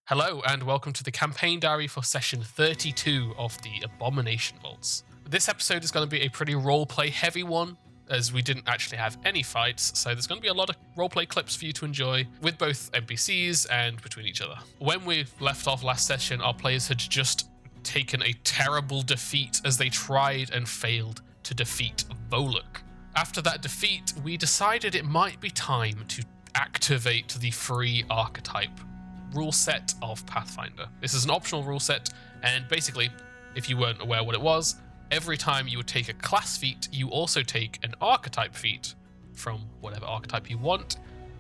Hello and welcome to the campaign diary for session 32 of the Abomination Vaults. This episode is going to be a pretty roleplay heavy one, as we didn't actually have any fights, so there's going to be a lot of roleplay clips for you to enjoy with both NPCs and between each other. When we left off last session, our players had just taken a terrible defeat as they tried and failed to defeat Volluk. After that defeat, we decided it might be time to activate the free Archetype rule set of Pathfinder. This is an optional rule set, and basically, if you weren't aware what it was, every time you would take a class feat, you also take an Archetype feat from whatever archetype you want,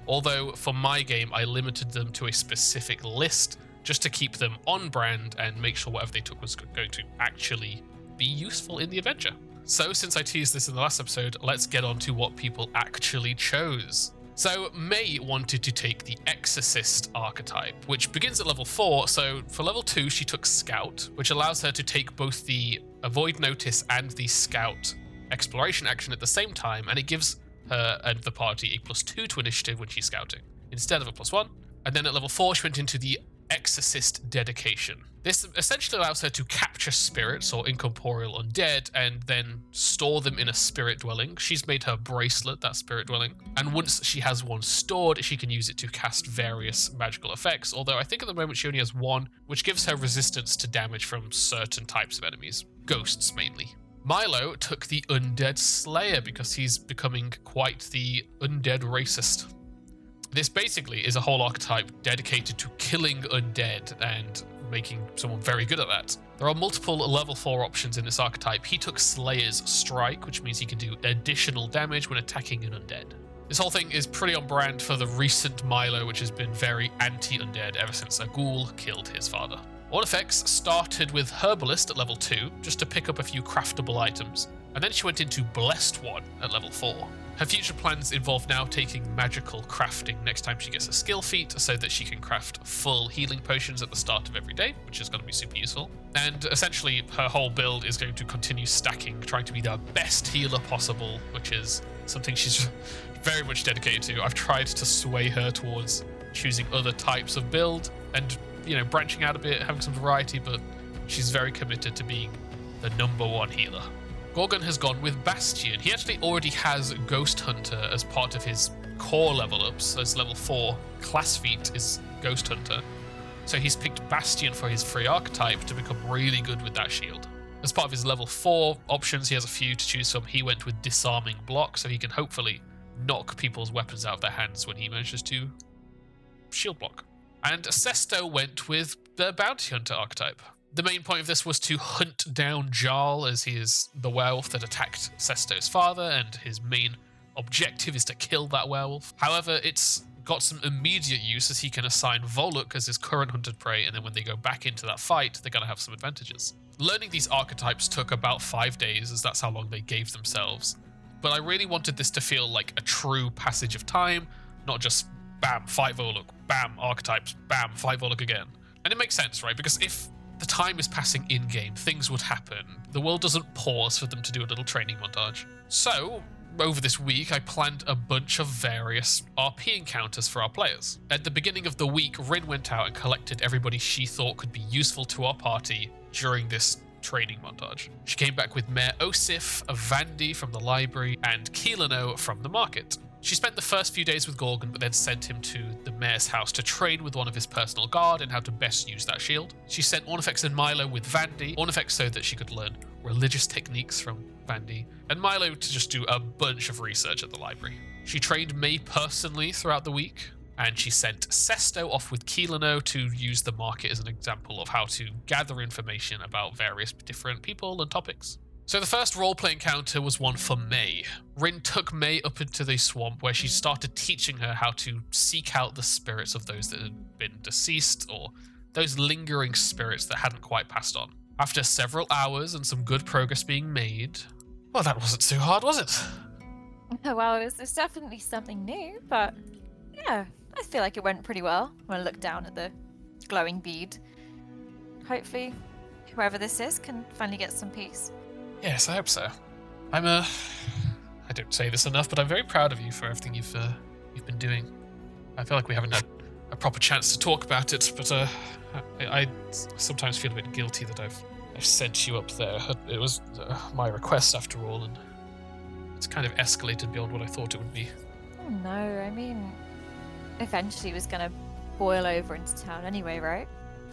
although for my game, I limited them to a specific list just to keep them on brand and make sure whatever they took was going to actually be useful in the adventure. So since I teased this in the last episode, let's get on to what people actually chose. So May wanted to take the Exorcist archetype, which begins at level 4, so for level 2 she took Scout, which allows her to take both the Avoid Notice and the Scout exploration action at the same time, and it gives her and the party a +2 to initiative when she's scouting, instead of a +1. And then at level 4 she went into the Exorcist Dedication. This essentially allows her to capture spirits or incorporeal undead and then store them in a spirit dwelling. She's made her bracelet, that spirit dwelling, and once she has one stored, she can use it to cast various magical effects, although I think at the moment she only has one, which gives her resistance to damage from certain types of enemies, ghosts mainly. Milo took the Undead Slayer because he's becoming quite the undead racist. This basically is a whole archetype dedicated to killing undead and making someone very good at that. There are multiple level 4 options in this archetype. He took Slayer's Strike, which means he can do additional damage when attacking an undead. This whole thing is pretty on brand for the recent Milo, which has been very anti-undead ever since a ghoul killed his father. All effects started with Herbalist at level 2, just to pick up a few craftable items, and then she went into Blessed One at level 4. Her future plans involve now taking magical crafting next time she gets a skill feat so that she can craft full healing potions at the start of every day, which is going to be super useful. And essentially, her whole build is going to continue stacking, trying to be the best healer possible, which is something she's very much dedicated to. I've tried to sway her towards choosing other types of build and, branching out a bit, having some variety, but she's very committed to being the #1 healer. Gorgon has gone with Bastion. He actually already has Ghost Hunter as part of his core level ups, as level 4 class feat is Ghost Hunter. So he's picked Bastion for his free archetype to become really good with that shield. As part of his level 4 options, he has a few to choose from. He went with Disarming Block, so he can hopefully knock people's weapons out of their hands when he manages to shield block. And Sesto went with the Bounty Hunter archetype. The main point of this was to hunt down Jarl, as he is the werewolf that attacked Sesto's father, and his main objective is to kill that werewolf. However, it's got some immediate use, as he can assign Volluk as his current hunted prey, and then when they go back into that fight, they're going to have some advantages. Learning these archetypes took about 5 days, as that's how long they gave themselves. But I really wanted this to feel like a true passage of time, not just bam, fight Volluk, bam, archetypes, bam, fight Volluk again. And it makes sense, right? Because if the time is passing in-game, things would happen. The world doesn't pause for them to do a little training montage. So, over this week, I planned a bunch of various RP encounters for our players. At the beginning of the week, Rin went out and collected everybody she thought could be useful to our party during this training montage. She came back with Mayor Osif, Vandy from the library, and Keelano from the market. She spent the first few days with Gorgon, but then sent him to the mayor's house to train with one of his personal guard and how to best use that shield. She sent Ornifex and Milo with Vandy, Ornifex so that she could learn religious techniques from Vandy, and Milo to just do a bunch of research at the library. She trained May personally throughout the week, and she sent Sesto off with Keelano to use the market as an example of how to gather information about various different people and topics. So the first roleplay encounter was one for May. Rin took May up into the swamp where she started teaching her how to seek out the spirits of those that had been deceased or those lingering spirits that hadn't quite passed on. After several hours and some good progress being made, well, that wasn't too hard, was it? Well, it's definitely something new, but yeah, I feel like it went pretty well when I looked down at the glowing bead. Hopefully, whoever this is can finally get some peace. Yes, I hope so. I don't say this enough, but I'm very proud of you for everything you've been doing. I feel like we haven't had a proper chance to talk about it, but I sometimes feel a bit guilty that I've sent you up there. It was my request after all, and it's kind of escalated beyond what I thought it would be. Oh, no, I mean, eventually it was going to boil over into town anyway, right?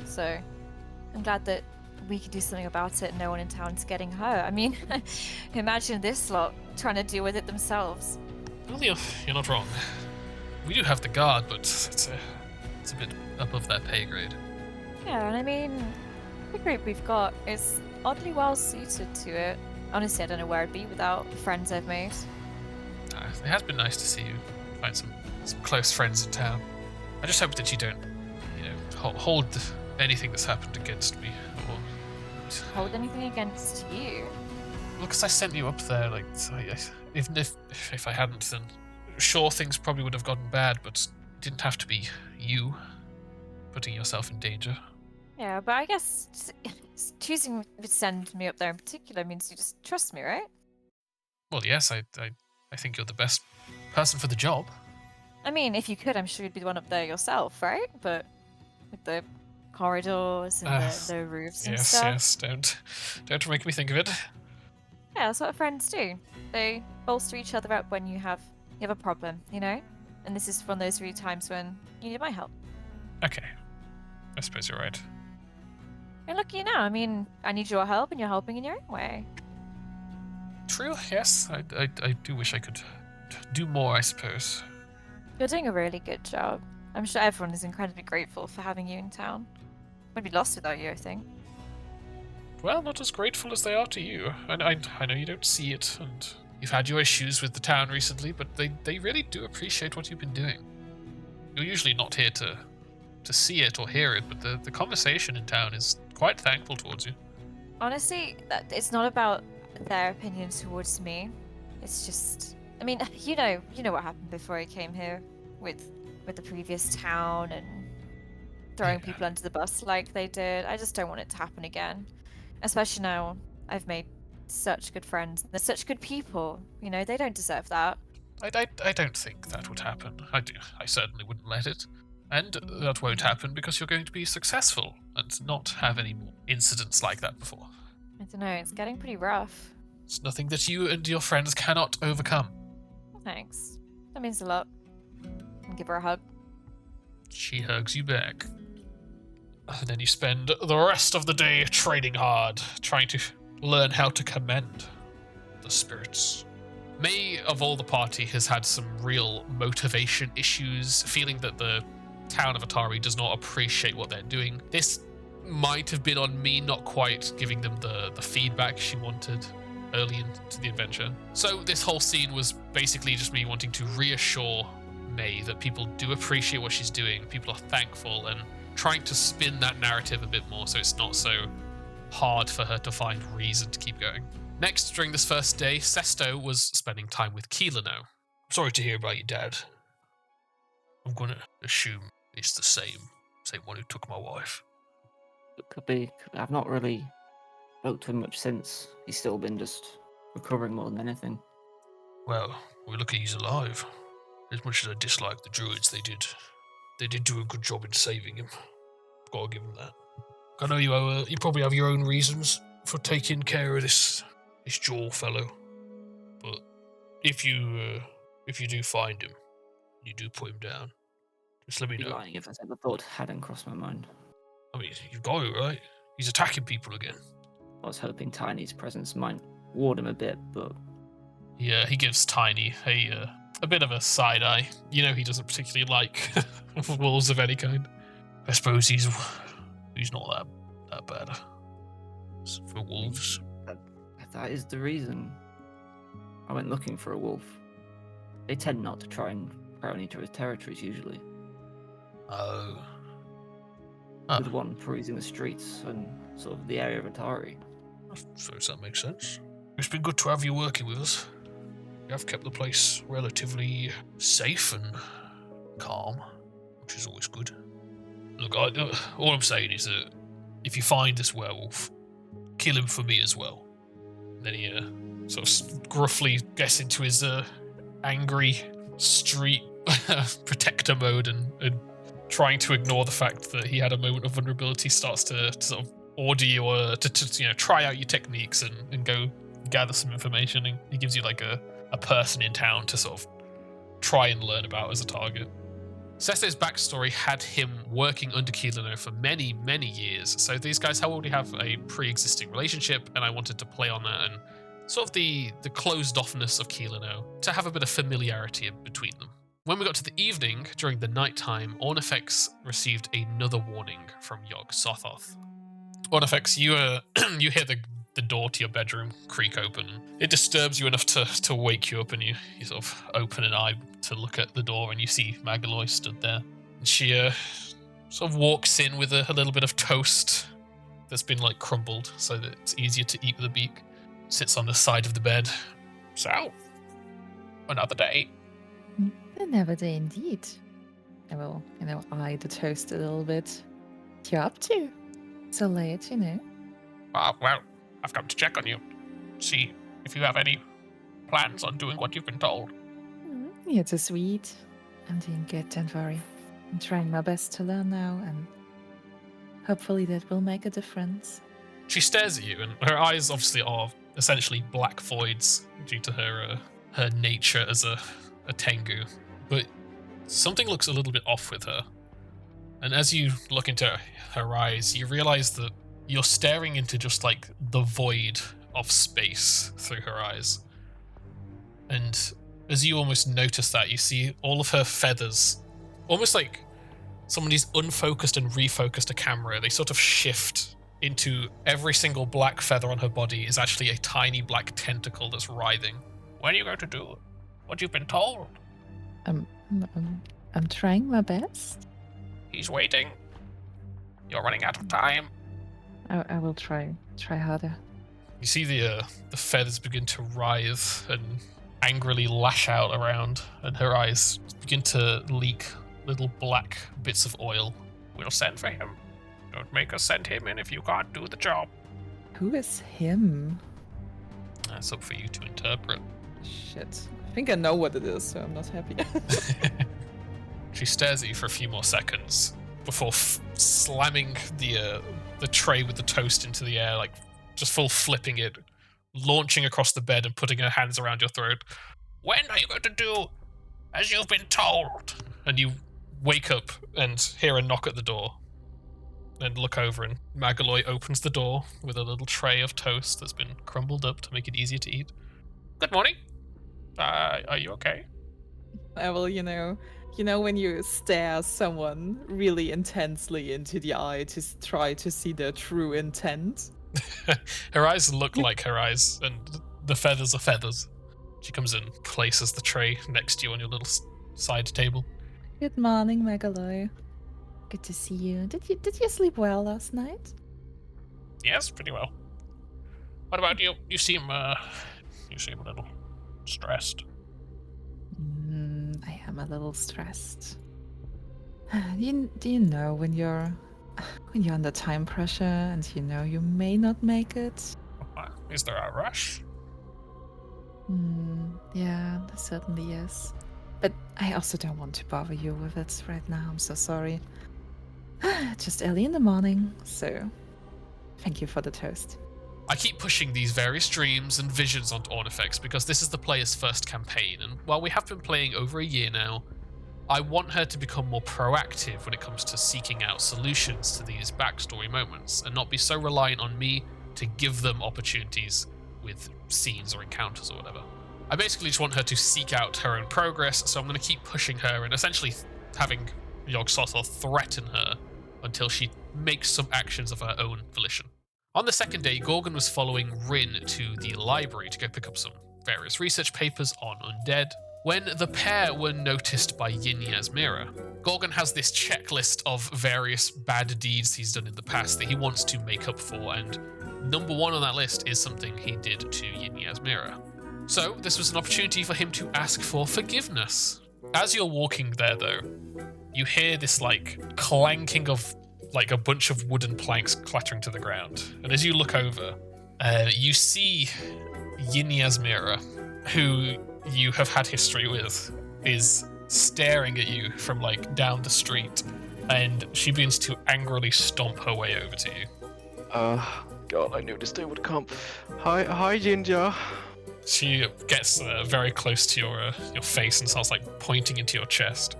So I'm glad that we could do something about it and no one in town's getting hurt. I mean, imagine this lot trying to deal with it themselves. Well, you're not wrong. We do have the guard, but it's a bit above their pay grade. Yeah, and I mean, the group we've got is oddly well suited to it. Honestly, I don't know where I'd be without the friends I've made. It has been nice to see you find some close friends in town. I just hope that you don't, hold anything that's happened against me. Or Hold anything against you? well, because I sent you up there, like, even if I hadn't, then sure, things probably would have gotten bad, but it didn't have to be you putting yourself in danger. Yeah, but I guess choosing to send me up there in particular means you just trust me, right? Well, yes, I think you're the best person for the job. I mean, if you could, I'm sure you'd be the one up there yourself, right? But with the corridors and the roofs and stuff. Yes, don't make me think of it. Yeah, that's what friends do. They bolster each other up when you have a problem, And this is one of those really times when you need my help. Okay, I suppose you're right. And look at you now. I mean, I need your help, and you're helping in your own way. True, yes. I do wish I could do more, I suppose. You're doing a really good job. I'm sure everyone is incredibly grateful for having you in town. We'd be lost without you, I think. Well, not as grateful as they are to you. And I know you don't see it, and you've had your issues with the town recently, but they really do appreciate what you've been doing. You're usually not here to see it or hear it, but the conversation in town is quite thankful towards you. Honestly, it's not about their opinions towards me. It's just, I mean, you know what happened before I came here with the previous town and throwing people under the bus like they did. I just don't want it to happen again. Especially now I've made such good friends. They're such good people. They don't deserve that. I don't think that would happen. I certainly wouldn't let it. And that won't happen because you're going to be successful and not have any more incidents like that before. I don't know, it's getting pretty rough. It's nothing that you and your friends cannot overcome. Thanks. That means a lot. I'll give her a hug. She hugs you back. And then you spend the rest of the day trading hard, trying to learn how to commend the spirits. May, of all the party, has had some real motivation issues, feeling that the town of Atari does not appreciate what they're doing. This might have been on me not quite giving them the feedback she wanted early into the adventure. So this whole scene was basically just me wanting to reassure May that people do appreciate what she's doing, people are thankful, and trying to spin that narrative a bit more so it's not so hard for her to find reason to keep going. Next, during this first day, Sesto was spending time with Keela now. Sorry to hear about your dad. I'm gonna assume it's the same one who took my wife. It could be. I've not really spoke to him much since. He's still been just recovering more than anything. Well, we're lucky he's alive. As much as I dislike the druids, they did do a good job in saving him. Gotta give them that. I know you probably have your own reasons for taking care of this Jaw fellow, but if you do find him, you do put him down, just let me know. I'd be lying if I said the thought hadn't crossed my mind. I mean, you've got it, right? He's attacking people again. I was hoping Tiny's presence might ward him a bit, but... Yeah, he gives Tiny a bit of a side eye. He doesn't particularly like wolves of any kind. I suppose he's not that bad for wolves. That is the reason I went looking for a wolf. They tend not to try and prey on each other's territories usually. Oh. With one perusing the streets and sort of the area of Atari. I suppose that makes sense. It's been good to have you working with us. You have kept the place relatively safe and calm, which is always good. Look, all I'm saying is that if you find this werewolf, kill him for me as well. And then he sort of gruffly gets into his angry street protector mode and trying to ignore the fact that he had a moment of vulnerability, starts to sort of order you to try out your techniques and go gather some information. And he gives you like a person in town to sort of try and learn about as a target. Sese's backstory had him working under Keelano for many, many years, so these guys already have a pre-existing relationship, and I wanted to play on that and sort of the closed-offness of Keelano to have a bit of familiarity between them. When we got to the evening, during the nighttime, Ornifex received another warning from Yog Sothoth. Ornifex, you hear the door to your bedroom creak open. It disturbs you enough to wake you up, and you sort of open an eye to look at the door, and you see Magaloy stood there. And she sort of walks in with a little bit of toast that's been like crumbled so that it's easier to eat with a beak. Sits on the side of the bed. So, another day. Another day indeed. I will, eye the toast a little bit. What you up to? So late, Well, I've come to check on you. See if you have any plans on doing what you've been told. You're too sweet. I'm doing good, don't worry. I'm trying my best to learn now, and hopefully that will make a difference. She stares at you, and her eyes obviously are essentially black voids due to her nature as a Tengu. But something looks a little bit off with her. And as you look into her eyes, you realize that you're staring into just like the void of space through her eyes. And as you almost notice that, you see all of her feathers, almost like somebody's unfocused and refocused a camera. They sort of shift into every single black feather on her body is actually a tiny black tentacle that's writhing. When are you going to do what you've been told? I'm trying my best. He's waiting. You're running out of time. I will try harder. You see the feathers begin to writhe and angrily lash out around, and her eyes begin to leak little black bits of oil. We'll send for him. Don't make us send him in if you can't do the job. Who is him? That's up for you to interpret. Shit. I think I know what it is, so I'm not happy. She stares at you for a few more seconds before slamming the tray with the toast into the air, like just full flipping it, launching across the bed and putting her hands around your throat. When are you going to do as you've been told? And you wake up and hear a knock at the door. And look over, and Magaloy opens the door with a little tray of toast that's been crumbled up to make it easier to eat. Good morning. Are you okay? I will, when you stare someone really intensely into the eye to try to see their true intent. Her eyes look like her eyes, and the feathers are feathers. She comes in, places the tray next to you on your little side table. Good morning, Magaloy. Good to see you. Did you sleep well last night? Yes, pretty well. What about you? You seem a little stressed. I am a little stressed. Do you know when you're under time pressure and you may not make it? Is there a rush? Yeah, there certainly is. But I also don't want to bother you with it right now. I'm so sorry. Just early in the morning, so thank you for the toast. I keep pushing these various dreams and visions onto Ornifex because this is the player's first campaign, and while we have been playing over a year now, I want her to become more proactive when it comes to seeking out solutions to these backstory moments, and not be so reliant on me to give them opportunities with scenes or encounters or whatever. I basically just want her to seek out her own progress, so I'm going to keep pushing her and essentially having Yog Sothoth threaten her until she makes some actions of her own volition. On the second day, Gorgon was following Rin to the library to go pick up some various research papers on undead, when the pair were noticed by Yin Yasmira. Gorgon has this checklist of various bad deeds he's done in the past that he wants to make up for, and number one on that list is something he did to Yin Yasmira. So this was an opportunity for him to ask for forgiveness. As you're walking there, though, you hear this clanking of a bunch of wooden planks clattering to the ground. And as you look over, you see Yin Yasmira, who you have had history with, is staring at you from down the street, and she begins to angrily stomp her way over to you. God, I knew this day would come. Hi, Jinja. She gets very close to your face and starts like pointing into your chest.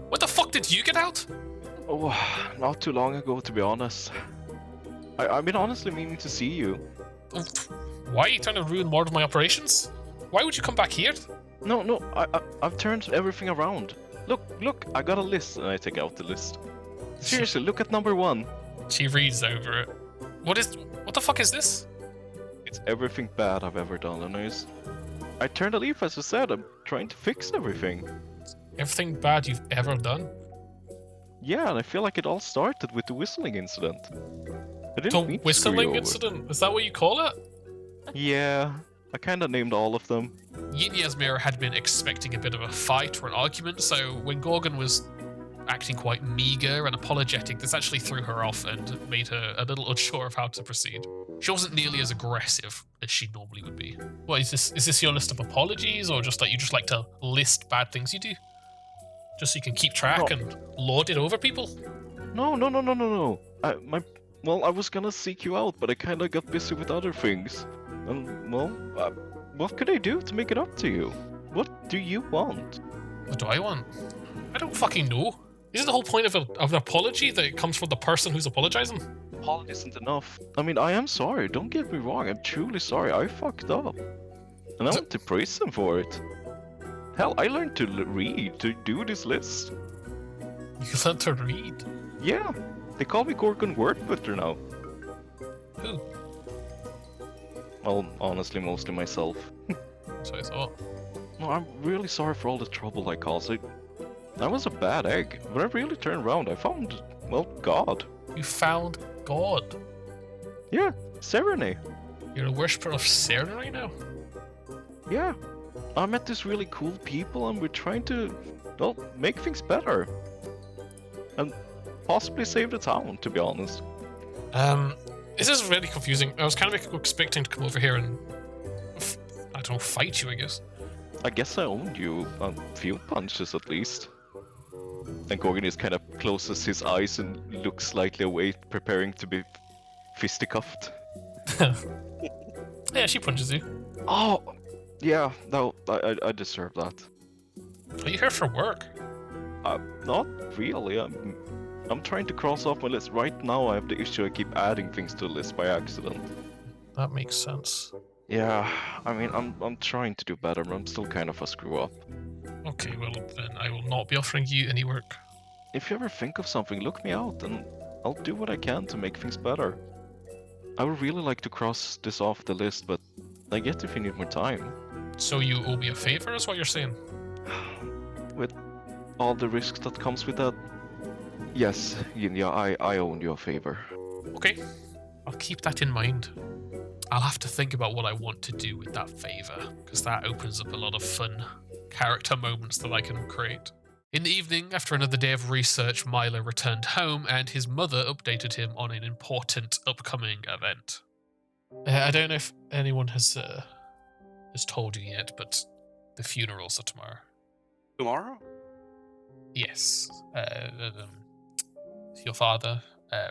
What the fuck did you get out? Oh, not too long ago, to be honest. I've been honestly meaning to see you. Why are you trying to ruin more of my operations? Why would you come back here? No, I've turned everything around. Look, I got a list, and I take out the list. Seriously, look at number 1. She reads over it. What the fuck is this? It's everything bad I've ever done, and I turned a leaf, as I said. I'm trying to fix everything. Everything bad you've ever done? Yeah, and I feel like it all started with the whistling incident. I didn't The mean to screw you whistling over. incident? Is that what you call it? Yeah, I kinda named all of them. Yin Yasmira had been expecting a bit of a fight or an argument, so when Gorgon was acting quite meager and apologetic, this actually threw her off and made her a little unsure of how to proceed. She wasn't nearly as aggressive as she normally would be. What is this? Is this your list of apologies, or just like you just like to list bad things you do? Just so you can keep track and lord it over people? No. I was gonna seek you out, but I kinda got busy with other things. And, what could I do to make it up to you? What do you want? What do I want? I don't fucking know. Isn't the whole point of an apology that it comes from the person who's apologizing? Apology isn't enough. I mean, I am sorry, don't get me wrong, I'm truly sorry, I fucked up. And I want to praise them for it. Hell, I learned to read, to do this list. You learned to read? Yeah, they call me Gorgon Wordputter now. Who? Well, honestly, mostly myself. That's what I thought. No, I'm really sorry for all the trouble I caused. I was a bad egg, but I really turned around. I found, well, God. You found God. Yeah, Serenade. You're a worshipper of Serenade now? Yeah. I met these really cool people and we're trying to, well, make things better. And possibly save the town, to be honest. This is really confusing. I was kind of expecting to come over here and, I don't know, fight you, I guess. I guess I owned you a few punches at least. And Gorgon just kind of closes his eyes and looks slightly away, preparing to be fisticuffed. Yeah, she punches you. Oh, yeah, no, I deserve that. Are you here for work? Not really. I'm trying to cross off my list. Right now I have the issue I keep adding things to the list by accident. That makes sense. Yeah, I mean, I'm trying to do better, but I'm still kind of a screw up. Okay, well then I will not be offering you any work. If you ever think of something, look me out and I'll do what I can to make things better. I would really like to cross this off the list, but I get if you need more time. So you owe me a favor, is what you're saying? With all the risks that comes with that, yes, Yinya, I owe you a favor. Okay, I'll keep that in mind. I'll have to think about what I want to do with that favor, because that opens up a lot of fun character moments that I can create. In the evening, after another day of research, Milo returned home and his mother updated him on an important upcoming event. I don't know if anyone has told you yet, but the funerals are tomorrow. Tomorrow? Yes. Your father,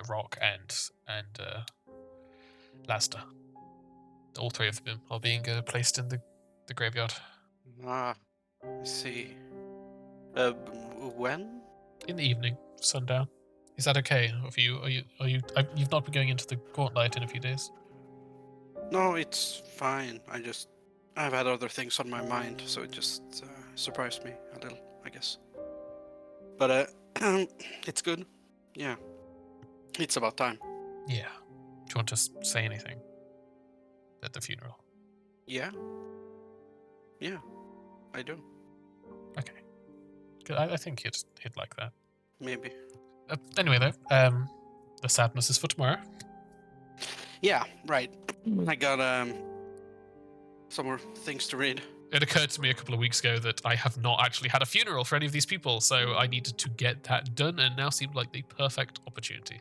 Rock, and Lasta. All three of them are being placed in the graveyard. Ah, I see. When? In the evening, sundown. Is that okay? You've not been going into the Gauntlet in a few days? No, it's fine. I've had other things on my mind, so it just surprised me a little, I guess. But it's good. Yeah. It's about time. Yeah. Do you want to say anything at the funeral? Yeah. Yeah, I do. Okay. Good. I think he'd like that. Maybe. Anyway, though, the sadness is for tomorrow. Yeah, right. I got some more things to read. It occurred to me a couple of weeks ago that I have not actually had a funeral for any of these people, so I needed to get that done, and now seemed like the perfect opportunity.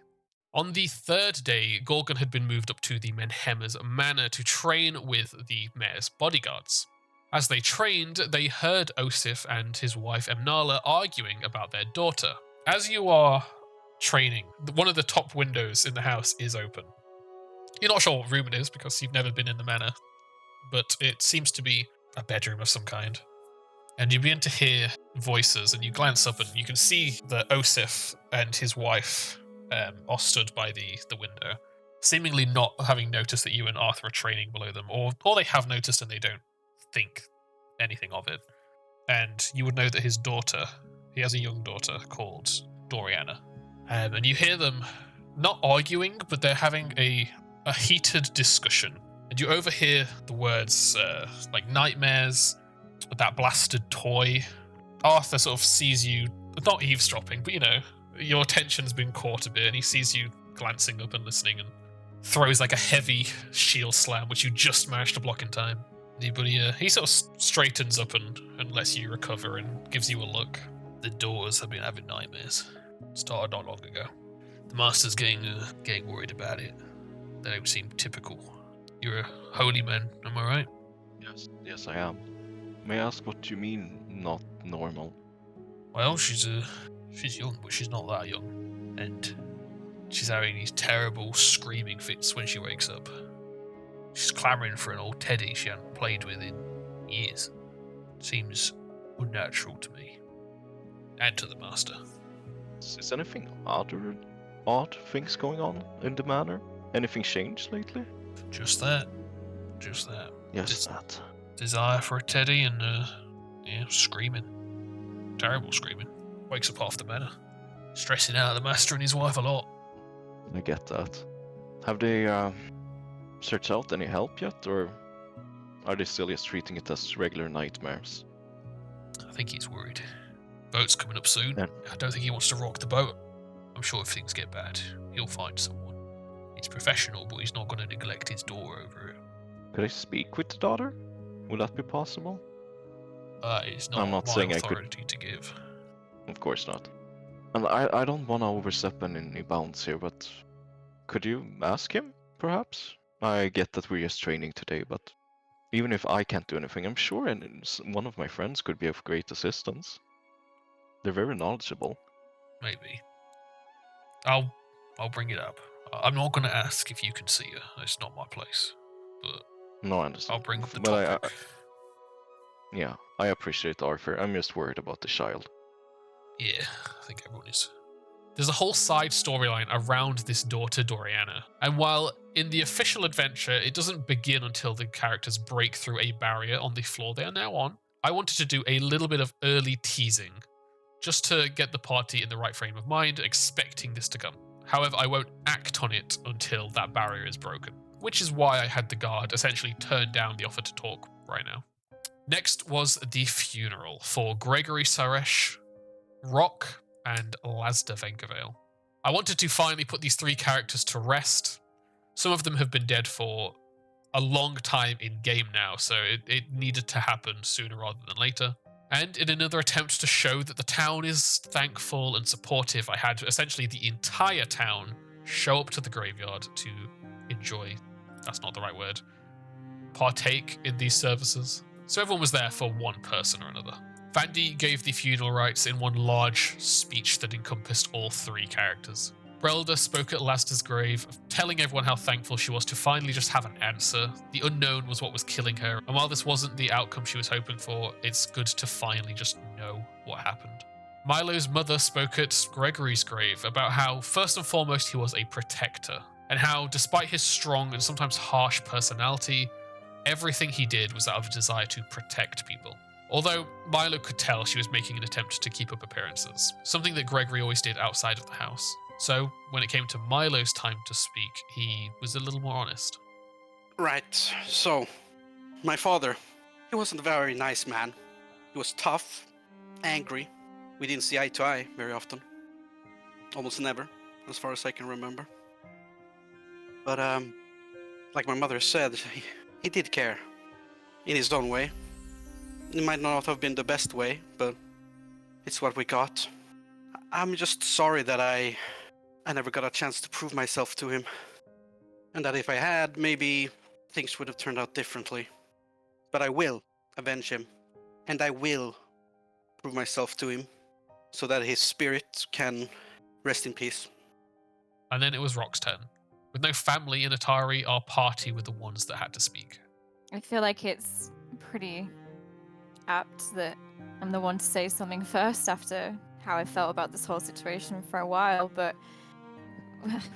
On the third day, Gorgon had been moved up to the Menhema's manor to train with the mayor's bodyguards. As they trained, they heard Osif and his wife Emnala arguing about their daughter. As you are training. One of the top windows in the house is open. You're not sure what room it is because you've never been in the manor, but it seems to be a bedroom of some kind. And you begin to hear voices, and you glance up and you can see that Osif and his wife are stood by the window, seemingly not having noticed that you and Arthur are training below them, or they have noticed and they don't think anything of it. And you would know that his daughter, he has a young daughter called Doriana. And you hear them not arguing, but they're having a heated discussion. And you overhear the words like nightmares, that blasted toy. Arthur sort of sees you, not eavesdropping, but your attention's been caught a bit, and he sees you glancing up and listening and throws like a heavy shield slam, which you just managed to block in time. But he sort of straightens up and lets you recover and gives you a look. The daughters have been having nightmares. Started not long ago. The master's getting worried about it. They don't seem typical. You're a holy man, am I right? Yes, I am. May I ask what you mean, not normal? Well, she's young, but she's not that young. And she's having these terrible screaming fits when she wakes up. She's clamouring for an old teddy she hadn't played with in years. Seems unnatural to me. And to the master. Is anything odd things going on in the manor? Anything changed lately? Just that. Yes, that. Desire for a teddy and, screaming. Terrible screaming. Wakes up half the manor. Stressing out the master and his wife a lot. I get that. Have they, searched out any help yet, or are they still just treating it as regular nightmares? I think he's worried. Boat's coming up soon. Yeah. I don't think he wants to rock the boat. I'm sure if things get bad, he'll find someone. He's professional, but he's not going to neglect his daughter over it. Could I speak with the daughter? Would that be possible? It's not, I'm not my saying authority to give. Of course not. And I don't want to overstep any bounds here, but could you ask him, perhaps? I get that we're just training today, but even if I can't do anything, I'm sure one of my friends could be of great assistance. They're very knowledgeable. Maybe. I'll bring it up. I'm not going to ask if you can see her. It's not my place. But No, I understand. I'll bring up the Well, topic. Yeah, I appreciate Arthur. I'm just worried about the child. Yeah, I think everyone is. There's a whole side storyline around this daughter, Doriana. And while in the official adventure, it doesn't begin until the characters break through a barrier on the floor they are now on, I wanted to do a little bit of early teasing, just to get the party in the right frame of mind, expecting this to come. However, I won't act on it until that barrier is broken, which is why I had the guard essentially turn down the offer to talk right now. Next was the funeral for Gregory Saresh, Rock, and Lasda Venkavale. I wanted to finally put these three characters to rest. Some of them have been dead for a long time in game now, so it needed to happen sooner rather than later. And in another attempt to show that the town is thankful and supportive, I had essentially the entire town show up to the graveyard to enjoy, that's not the right word, partake in these services. So everyone was there for one person or another. Vandy gave the funeral rites in one large speech that encompassed all three characters. Brelda spoke at Lasda's grave, telling everyone how thankful she was to finally just have an answer. The unknown was what was killing her, and while this wasn't the outcome she was hoping for, it's good to finally just know what happened. Milo's mother spoke at Gregory's grave about how, first and foremost, he was a protector, and how, despite his strong and sometimes harsh personality, everything he did was out of a desire to protect people. Although Milo could tell she was making an attempt to keep up appearances, something that Gregory always did outside of the house. So, when it came to Milo's time to speak, he was a little more honest. Right, so, my father, he wasn't a very nice man. He was tough, angry. We didn't see eye to eye very often. Almost never, as far as I can remember. But, like my mother said, he did care. In his own way. It might not have been the best way, but it's what we got. I'm just sorry that I never got a chance to prove myself to him. And that if I had, maybe things would have turned out differently. But I will avenge him. And I will prove myself to him. So that his spirit can Rest in peace. And then it was Rock's turn. With no family in Atari, our party were the ones that had to speak. I feel like it's pretty apt that I'm the one to say something first after how I felt about this whole situation for a while, but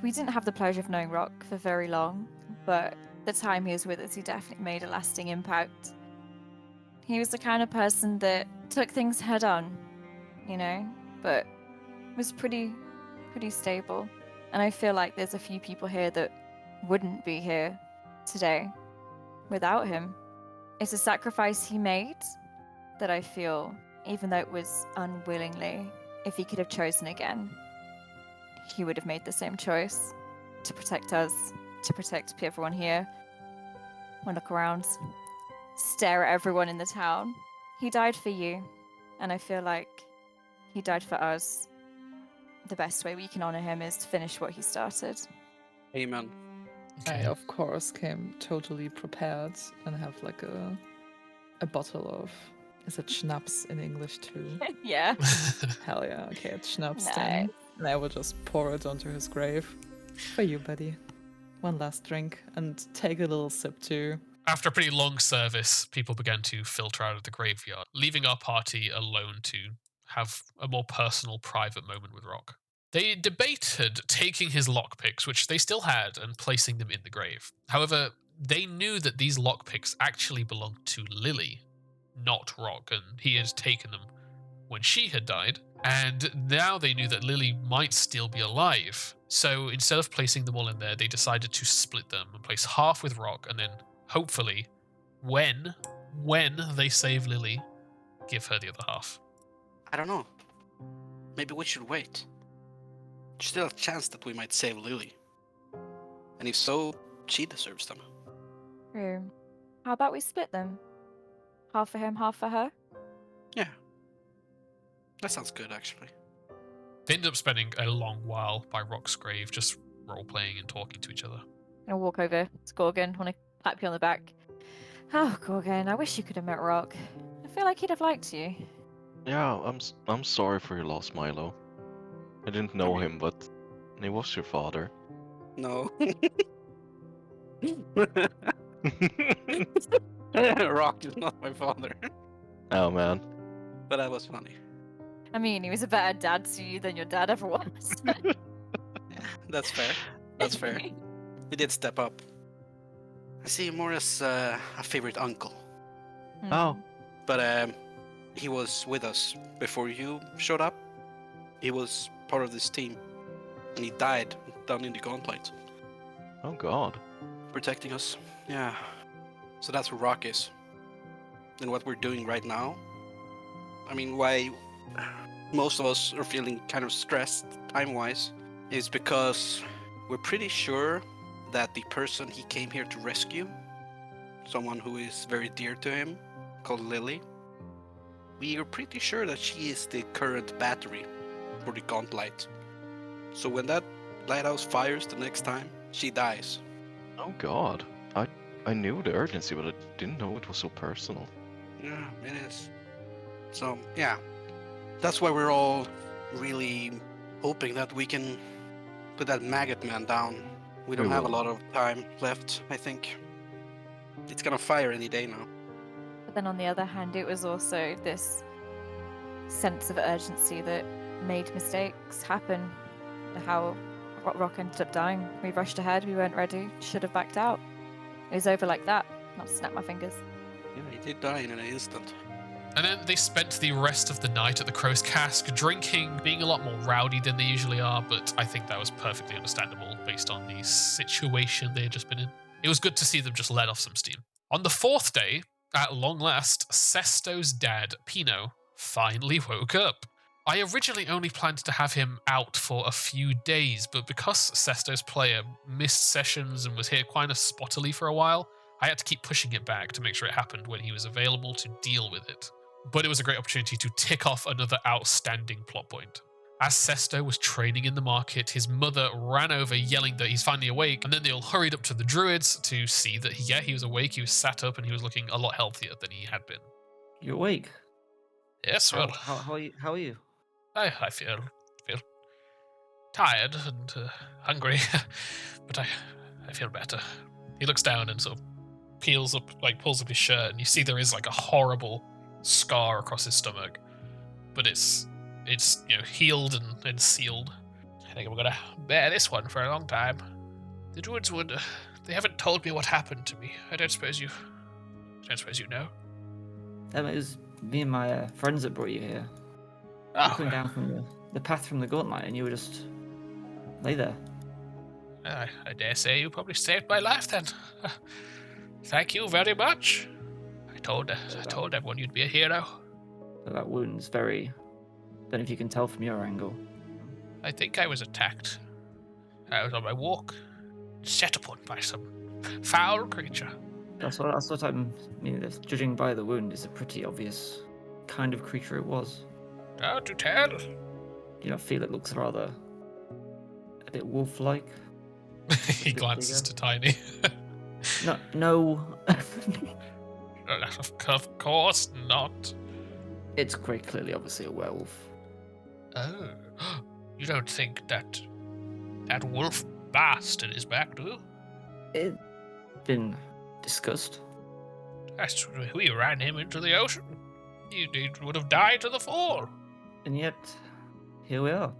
we didn't have the pleasure of knowing Rock for very long, but the time he was with us, he definitely made a lasting impact. He was the kind of person that took things head on, you know, but was pretty stable. And I feel like there's a few people here that wouldn't be here today without him. It's a sacrifice he made that I feel, even though it was unwillingly, if he could have chosen again, he would have made the same choice to protect us, to protect everyone here. When I look around, stare at everyone in the town. He died for you, and I feel like he died for us. The best way we can honor him is to finish what he started. Amen. I, of course, came totally prepared and have like a bottle of. Is it schnapps in English too? Yeah. Hell yeah, okay, it's schnapps Nice. then. And I will just pour it onto his grave. For you, buddy. One last drink and take a little sip too. After a pretty long service, people began to filter out of the graveyard, leaving our party alone to have a more personal, private moment with Rock. They debated taking his lockpicks, which they still had, and placing them in the grave. However, they knew that these lockpicks actually belonged to Lily, not Rock, and he had taken them when she had died. And now they knew that Lily might still be alive. So instead of placing them all in there, they decided to split them and place half with Rock, and then hopefully, when they save Lily, give her the other half. I don't know. Maybe we should wait. There's still a chance that we might save Lily. And if so, she deserves them. True. How about we split them? Half for him, half for her? Yeah. That sounds good, actually. They ended up spending a long while by Rock's grave, just role-playing and talking to each other. I'll walk over to Gorgon, want to clap you on the back. Oh, Gorgon, I wish you could have met Rock. I feel like he'd have liked you. Yeah, I'm sorry for your loss, Milo. I didn't know him, but he was your father. No. Rock is not my father. Oh man. But that was funny. I mean, he was a better dad to you than your dad ever was. That's fair. That's fair. He did step up. I see him more as a favorite uncle. Oh. But he was with us before you showed up. He was part of this team. And he died down in the gauntlet. Oh god. Protecting us. Yeah. So that's where Rock is. And what we're doing right now. I mean, why most of us are feeling kind of stressed time-wise is because we're pretty sure that the person he came here to rescue, someone who is very dear to him, called Lily, we are pretty sure that she is the current battery for the gauntlet. So when that lighthouse fires the next time, she dies. Oh god. I knew the urgency, but I didn't know it was so personal. Yeah, it is. So, yeah. That's why we're all really hoping that we can put that maggot man down. We don't have a lot of time left, I think. It's gonna fire any day now. But then on the other hand, it was also this sense of urgency that made mistakes happen. How Rock ended up dying. We rushed ahead, we weren't ready, should have backed out. It was over like that, not snap my fingers. Yeah, he did die in an instant. And then they spent the rest of the night at the Crow's Cask, drinking, being a lot more rowdy than they usually are, but I think that was perfectly understandable based on the situation they had just been in. It was good to see them just let off some steam. On the fourth day, at long last, Sesto's dad, Pino, finally woke up. I originally only planned to have him out for a few days, but because Sesto's player missed sessions and was here quite spottily for a while, I had to keep pushing it back to make sure it happened when he was available to deal with it. But it was a great opportunity to tick off another outstanding plot point. As Sesto was training in the market, his mother ran over yelling that he's finally awake, and then they all hurried up to the druids to see that, he was awake, he was sat up, and he was looking a lot healthier than he had been. You're awake? Yes, well, How are you? I feel. tired and hungry, but I feel better. He looks down and sort of pulls up his shirt, and you see there is like a horrible scar across his stomach, but it's healed and sealed. I think I'm gonna bear this one for a long time. The druids they haven't told me what happened to me. I don't suppose you know. It was me and my friends that brought you here. Oh, You came down from the path from the gauntlet, and you were just lay there. I dare say you probably saved my life then. Thank you very much. I told everyone you'd be a hero. So that wound's very. Don't know if you can tell from your angle. I think I was attacked. I was on my walk, set upon by some foul creature. That's what I'm. I mean, judging by the wound, it's a pretty obvious kind of creature it was. Oh, to tell. Do you not feel it looks rather a bit wolf-like? He glances to Tiny. No. Of course not. It's quite clearly, obviously, a werewolf. Oh, you don't think that wolf bastard is back, do you? It's been discussed. We ran him into the ocean. He would have died to the fall. And yet, here we are,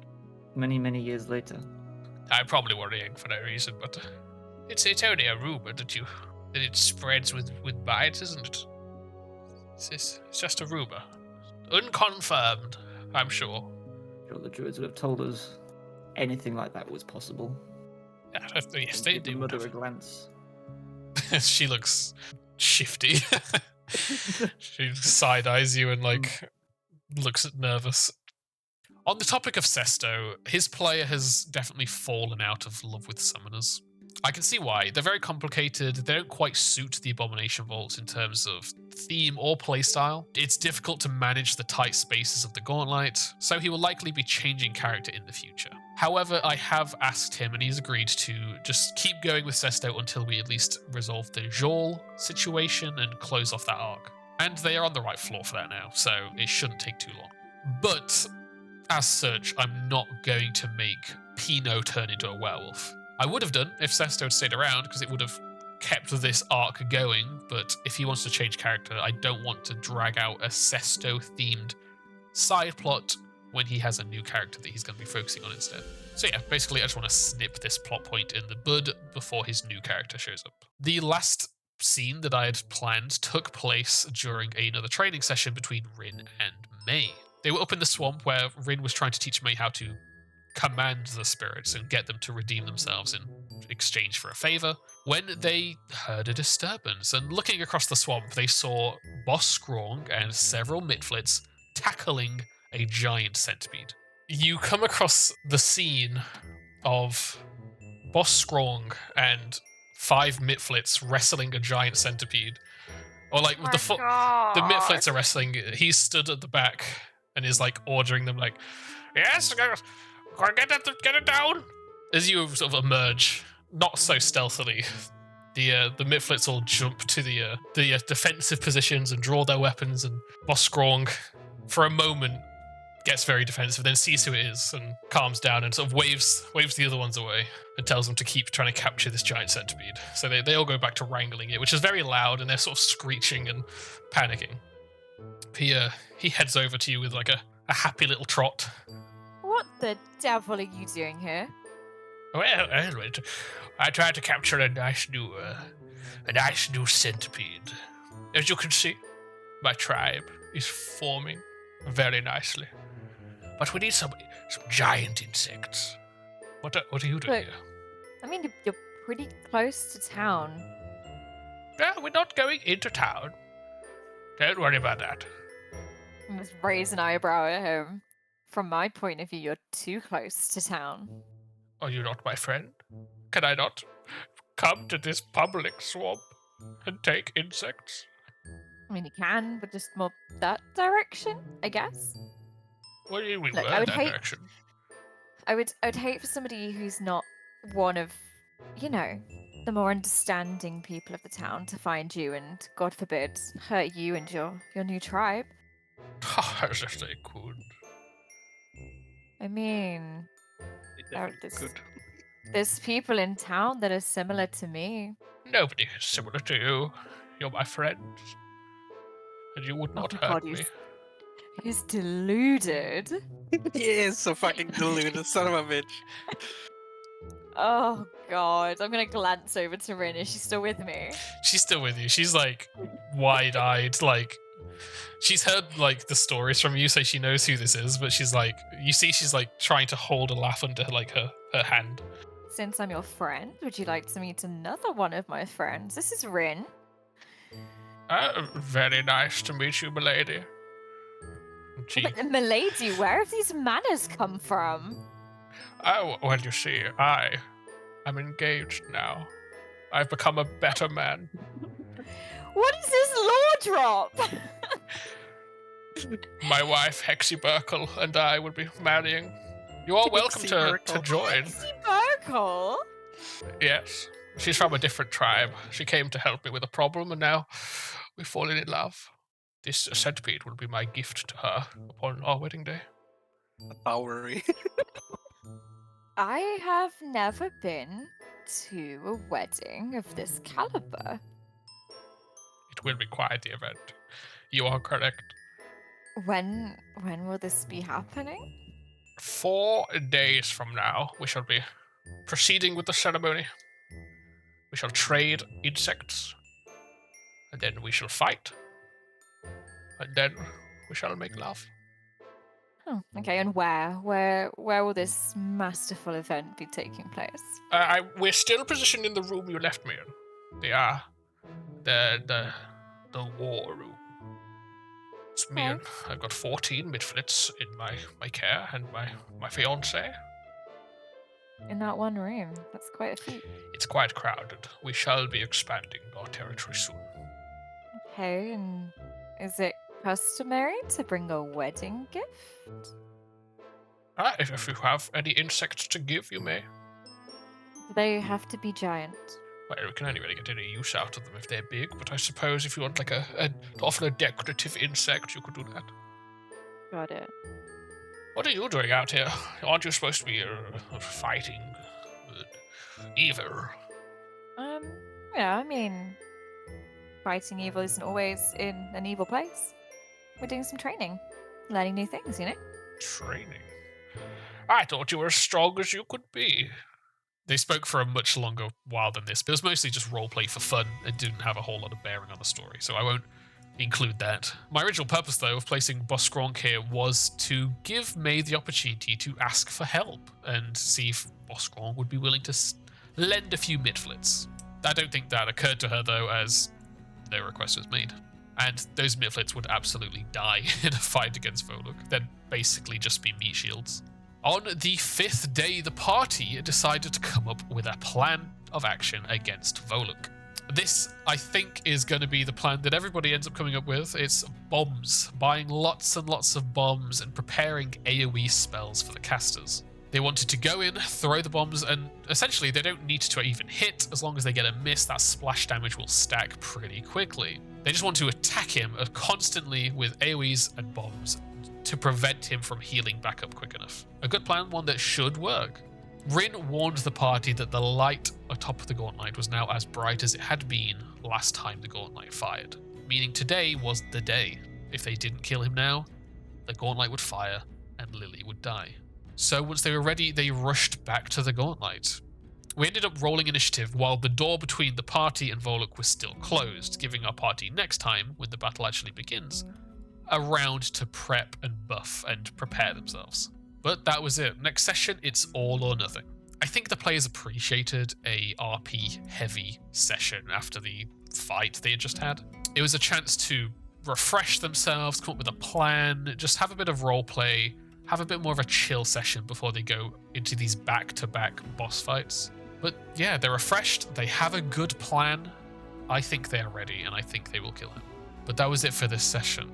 many, many years later. I'm probably worrying for no reason, but it's only a rumor that it spreads with bites, isn't it? It's just a rumor, unconfirmed. I'm sure. Sure, the druids would have told us anything like that was possible. Yes, they Give the do. mother a glance. She looks shifty. She side-eyes you and looks nervous. On the topic of Sesto, his player has definitely fallen out of love with summoners. I can see why. They're very complicated. They don't quite suit the Abomination Vaults in terms of theme or playstyle. It's difficult to manage the tight spaces of the Gauntlet, so he will likely be changing character in the future. However, I have asked him and he's agreed to just keep going with Sesto until we at least resolve the Jol situation and close off that arc. And they are on the right floor for that now, so it shouldn't take too long. But as such, I'm not going to make Pino turn into a werewolf. I would have done if Sesto had stayed around because it would have kept this arc going, but if he wants to change character, I don't want to drag out a Sesto-themed side plot when he has a new character that he's going to be focusing on instead. So yeah, basically I just want to snip this plot point in the bud before his new character shows up. The last scene that I had planned took place during another training session between Rin and May. They were up in the swamp where Rin was trying to teach May how to command the spirits and get them to redeem themselves in exchange for a favor, when they heard a disturbance, and looking across the swamp, they saw Boss Scrong and several Mitflits tackling a giant centipede. You come across the scene of Boss Scrong and 5 Mitflits wrestling a giant centipede. Or the Mitflits are wrestling, he stood at the back and is ordering them yes, get it down. As you sort of emerge, not so stealthily, the Mitflits all jump to the defensive positions and draw their weapons, and Boss Scrong, for a moment, gets very defensive, then sees who it is and calms down and sort of waves the other ones away and tells them to keep trying to capture this giant centipede. So they all go back to wrangling it, which is very loud, and they're sort of screeching and panicking. He heads over to you with a happy little trot. What the devil are you doing here? Well, I tried to capture a nice new centipede. As you can see, my tribe is forming very nicely. But we need some giant insects. What are you doing Look, here? I mean, you're pretty close to town. No, we're not going into town. Don't worry about that. I just raise an eyebrow at him. From my point of view, you're too close to town. Are you not my friend? Can I not come to this public swamp and take insects? I mean, you can, but just more that direction, I guess. What do you mean, Look, that direction? I would hate for somebody who's not one of, the more understanding people of the town to find you and, God forbid, hurt you and your new tribe. As if they could. I mean, Good. There's people in town that are similar to me. Nobody is similar to you. You're my friend. And you would not my hurt God, me. He's deluded. He is so fucking deluded, son of a bitch. Oh God, I'm gonna glance over to Rin. Is she still with me? She's still with you. She's like wide-eyed, like she's heard like the stories from you, so she knows who this is, but she's like, you see she's like trying to hold a laugh under like her hand. Since I'm your friend, would you like to meet another one of my friends? This is Rin. Very nice to meet you, milady. She, But milady, where have these manners come from? oh, well, you see, I'm engaged now. I've become a better man. What is this law drop? My wife, Hexy Burkle, and I will be marrying. You are welcome Hexy to Burkle. join. Burkle? Yes. She's from a different tribe. She came to help me with a problem, and now we've fallen in love. This centipede will be my gift to her upon our wedding day. Bowery. I have never been to a wedding of this caliber. It will be quite the event. You are correct. When will this be happening? 4 days from now, we shall be proceeding with the ceremony. We shall trade insects, and then we shall fight, and then we shall make love. Oh, okay. And where will this masterful event be taking place? We're still positioned in the room you left me in. The war room. It's me and I've got 14 midflits in my care and my fiancée. In that one room. That's quite a feat. It's quite crowded. We shall be expanding our territory soon. Okay, and is it customary to bring a wedding gift? If you have any insects to give, you may. Do they have to be giant? Well, we can only really get any use out of them if they're big, but I suppose if you want like to offer a decorative insect, you could do that. Got it. What are you doing out here? Aren't you supposed to be fighting evil? Yeah, I mean, fighting evil isn't always in an evil place. We're doing some training, learning new things, you know? Training? I thought you were as strong as you could be. They spoke for a much longer while than this, but it was mostly just roleplay for fun and didn't have a whole lot of bearing on the story, so I won't include that. My original purpose, though, of placing Boss Gronk here was to give May the opportunity to ask for help and see if Boss Gronk would be willing to lend a few midflits. I don't think that occurred to her, though, as no request was made. And those midflits would absolutely die in a fight against Volluk. They'd basically just be meat shields. On the 5th day, the party decided to come up with a plan of action against Volluk. This, I think, is going to be the plan that everybody ends up coming up with. It's bombs, buying lots and lots of bombs and preparing AoE spells for the casters. They wanted to go in, throw the bombs, and essentially they don't need to even hit. As long as they get a miss, that splash damage will stack pretty quickly. They just want to attack him constantly with AoEs and bombs to prevent him from healing back up quick enough. A good plan, one that should work. Rin warned the party that the light atop the Gauntlet was now as bright as it had been last time the Gauntlet fired, meaning today was the day. If they didn't kill him now, the Gauntlet would fire and Lily would die. So once they were ready, they rushed back to the Gauntlet. We ended up rolling initiative while the door between the party and Volluk was still closed, giving our party next time, when the battle actually begins, a round to prep and buff and prepare themselves. But that was it. Next session, it's all or nothing. I think the players appreciated a RP heavy session after the fight they had just had. It was a chance to refresh themselves, come up with a plan, just have a bit of roleplay, have a bit more of a chill session before they go into these back-to-back boss fights. But yeah, they're refreshed, they have a good plan. I think they're ready, and I think they will kill him. But that was it for this session.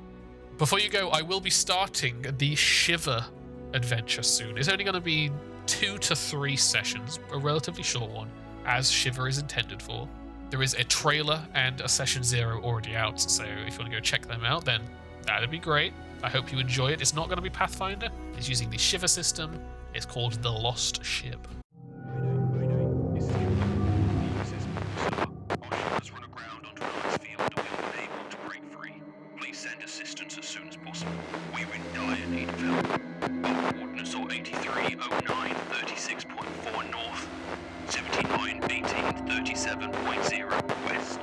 Before you go, I will be starting the Shiver adventure soon. It's only going to be 2 to 3 sessions, a relatively short one, as Shiver is intended for. There is a trailer and a session 0 already out, so if you want to go check them out, then that'd be great. I hope you enjoy it. It's not going to be Pathfinder. It's using the Shiver system. It's called The Lost Ship. Assistance as soon as possible. We're in dire need of help. Coordinates are 8309 36.4 north, 79 18 37.0 west.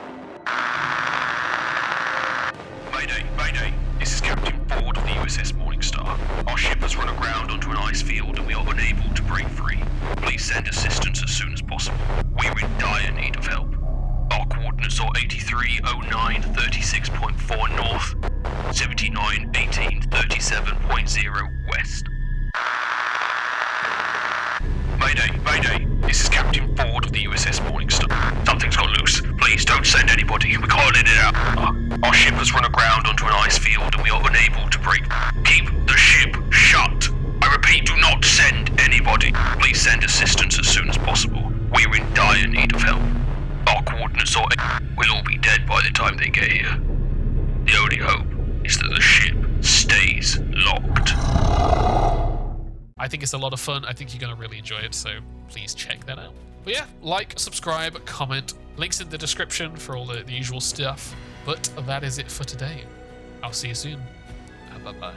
Mayday, Mayday. This is Captain Ford of the USS Morningstar. Our ship has run aground onto an ice field and we are unable to break free. Please send assistance as soon as possible. We're in dire need of help. Our coordinates are 8309 36.4 north, 79 18 37.0 west. Mayday, Mayday. This is Captain Ford of the USS Morningstar. Something's got loose. Please don't send anybody. We can't let it out. Our ship has run aground onto an ice field and we are unable to break. Keep the ship shut. I repeat, do not send anybody. Please send assistance as soon as possible. We're in dire need of help. Our coordinates are... We'll all be dead by the time they get here. The only hope is that the ship stays locked. I think it's a lot of fun. I think you're going to really enjoy it, so please check that out. But yeah, like, subscribe, comment. Links in the description for all the usual stuff. But that is it for today. I'll see you soon. Bye-bye.